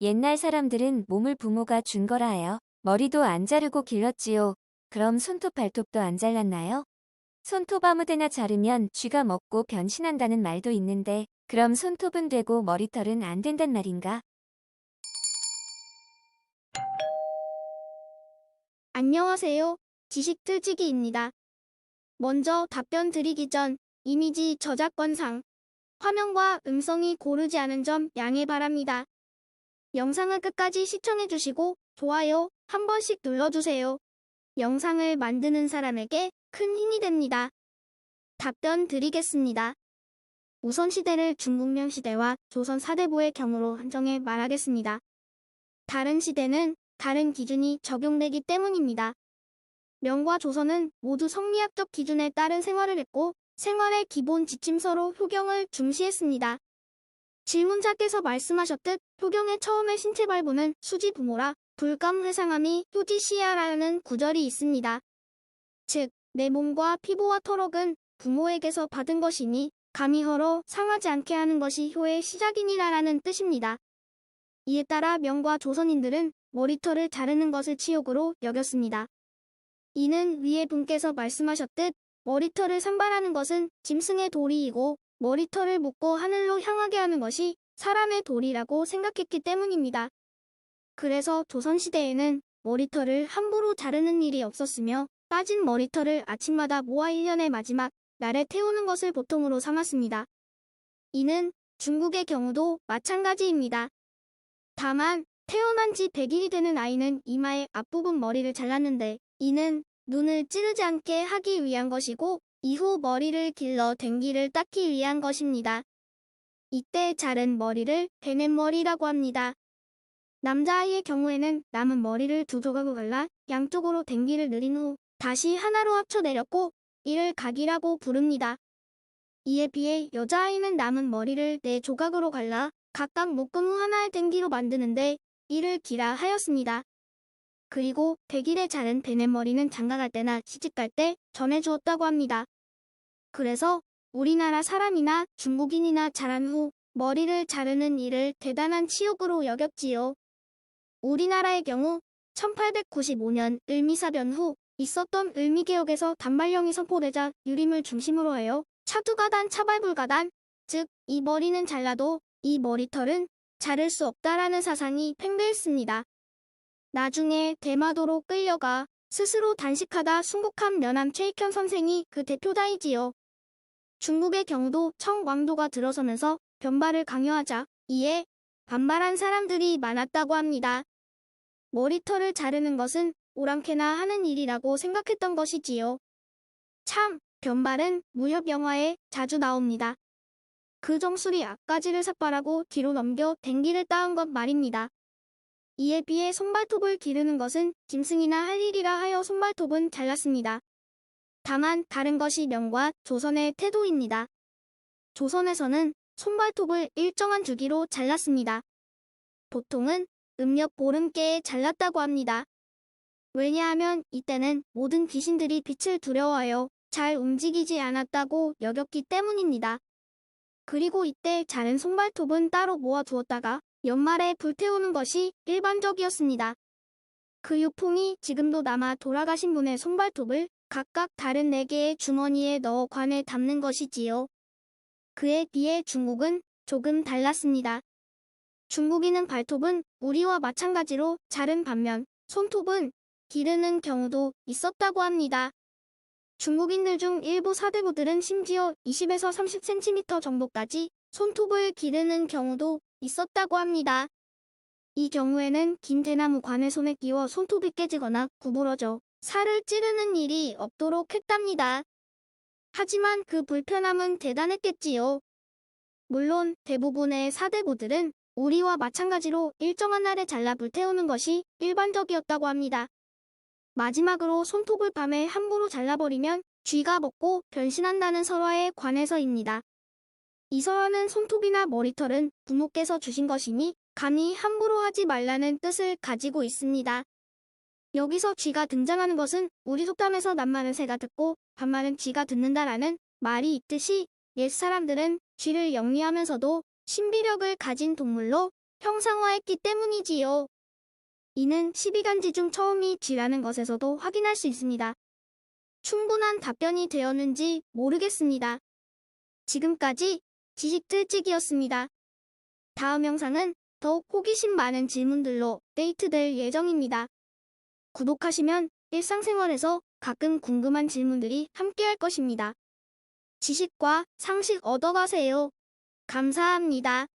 옛날 사람들은 몸을 부모가 준 거라 해요. 머리도 안 자르고 길렀지요. 그럼 손톱 발톱도 안 잘랐나요? 손톱 아무데나 자르면 쥐가 먹고 변신한다는 말도 있는데 그럼 손톱은 되고 머리털은 안 된단 말인가? 안녕하세요. 지식틀치기입니다. 먼저 답변 드리기 전 이미지 저작권상 화면과 음성이 고르지 않은 점 양해 바랍니다. 영상을 끝까지 시청해주시고 좋아요 한 번씩 눌러주세요. 영상을 만드는 사람에게 큰 힘이 됩니다. 답변 드리겠습니다. 우선 시대를 중국명 시대와 조선 사대부의 경우로 한정해 말하겠습니다. 다른 시대는 다른 기준이 적용되기 때문입니다. 명과 조선은 모두 성리학적 기준에 따른 생활을 했고 생활의 기본 지침서로 효경을 중시했습니다. 질문자께서 말씀하셨듯 효경의 처음의 신체 발부는 수지 부모라 불감회상함이 효지시야라는 구절이 있습니다. 즉, 내 몸과 피부와 털옥은 부모에게서 받은 것이니 감히 헐어 상하지 않게 하는 것이 효의 시작이니라라는 뜻입니다. 이에 따라 명과 조선인들은 머리털을 자르는 것을 치욕으로 여겼습니다. 이는 위에 분께서 말씀하셨듯 머리털을 산발하는 것은 짐승의 도리이고 머리털을 묶고 하늘로 향하게 하는 것이 사람의 도리라고 생각했기 때문입니다. 그래서 조선시대에는 머리털을 함부로 자르는 일이 없었으며 빠진 머리털을 아침마다 모아 1년의 마지막 날에 태우는 것을 보통으로 삼았습니다. 이는 중국의 경우도 마찬가지입니다. 다만 태어난 지 100일이 되는 아이는 이마의 앞부분 머리를 잘랐는데 이는 눈을 찌르지 않게 하기 위한 것이고 이후 머리를 길러 댕기를 닦기 위한 것입니다. 이때 자른 머리를 베넷머리라고 합니다. 남자아이의 경우에는 남은 머리를 두 조각으로 갈라 양쪽으로 댕기를 늘린 후 다시 하나로 합쳐 내렸고 이를 각이라고 부릅니다. 이에 비해 여자아이는 남은 머리를 네 조각으로 갈라 각각 묶은 후 하나의 댕기로 만드는데 이를 기라 하였습니다. 그리고 100일에 자른 베넷머리는 장가갈 때나 시집갈 때 전해주었다고 합니다. 그래서 우리나라 사람이나 중국인이나 자란 후 머리를 자르는 일을 대단한 치욕으로 여겼지요. 우리나라의 경우 1895년 을미사변 후 있었던 을미개혁에서 단발령이 선포되자 유림을 중심으로 하여 차두가단 차발불가단, 즉 이 머리는 잘라도 이 머리털은 자를 수 없다라는 사상이 팽배했습니다. 나중에 대마도로 끌려가 스스로 단식하다 순국한 면함 최익현 선생이 그 대표자이지요. 중국의 경우도 청왕도가 들어서면서 변발을 강요하자 이에 반발한 사람들이 많았다고 합니다. 머리털을 자르는 것은 오랑캐나 하는 일이라고 생각했던 것이지요. 참, 변발은 무협 영화에 자주 나옵니다. 그 정수리 앞가지를 삭발하고 뒤로 넘겨 댕기를 따은 것 말입니다. 이에 비해 손발톱을 기르는 것은 짐승이나 할 일이라 하여 손발톱은 잘랐습니다. 다만 다른 것이 명과 조선의 태도입니다. 조선에서는 손발톱을 일정한 주기로 잘랐습니다. 보통은 음력 보름께에 잘랐다고 합니다. 왜냐하면 이때는 모든 귀신들이 빛을 두려워하여 잘 움직이지 않았다고 여겼기 때문입니다. 그리고 이때 자른 손발톱은 따로 모아두었다가 연말에 불태우는 것이 일반적이었습니다. 그 유풍이 지금도 남아 돌아가신 분의 손발톱을 각각 다른 4개의 주머니에 넣어 관에 담는 것이지요. 그에 비해 중국은 조금 달랐습니다. 중국인은 발톱은 우리와 마찬가지로 자른 반면 손톱은 기르는 경우도 있었다고 합니다. 중국인들 중 일부 사대부들은 심지어 20에서 30cm 정도까지 손톱을 기르는 경우도 있었다고 합니다. 이 경우에는 긴 대나무 관을 손에 끼워 손톱이 깨지거나 구부러져 살을 찌르는 일이 없도록 했답니다. 하지만 그 불편함은 대단했겠지요. 물론 대부분의 사대부들은 우리와 마찬가지로 일정한 날에 잘라 불태우는 것이 일반적이었다고 합니다. 마지막으로 손톱을 밤에 함부로 잘라버리면 쥐가 먹고 변신한다는 설화의 관해서입니다. 이 설화는 손톱이나 머리털은 부모께서 주신 것이니 감히 함부로 하지 말라는 뜻을 가지고 있습니다. 여기서 쥐가 등장하는 것은 우리 속담에서 낱말은 새가 듣고 반말은 쥐가 듣는다라는 말이 있듯이 옛 사람들은 쥐를 영리하면서도 신비력을 가진 동물로 형상화했기 때문이지요. 이는 12가지 중 처음이 G라는 것에서도 확인할 수 있습니다. 충분한 답변이 되었는지 모르겠습니다. 지금까지 지식틀찌기였습니다. 다음 영상은 더욱 호기심 많은 질문들로 데이트될 예정입니다. 구독하시면 일상생활에서 가끔 궁금한 질문들이 함께할 것입니다. 지식과 상식 얻어가세요. 감사합니다.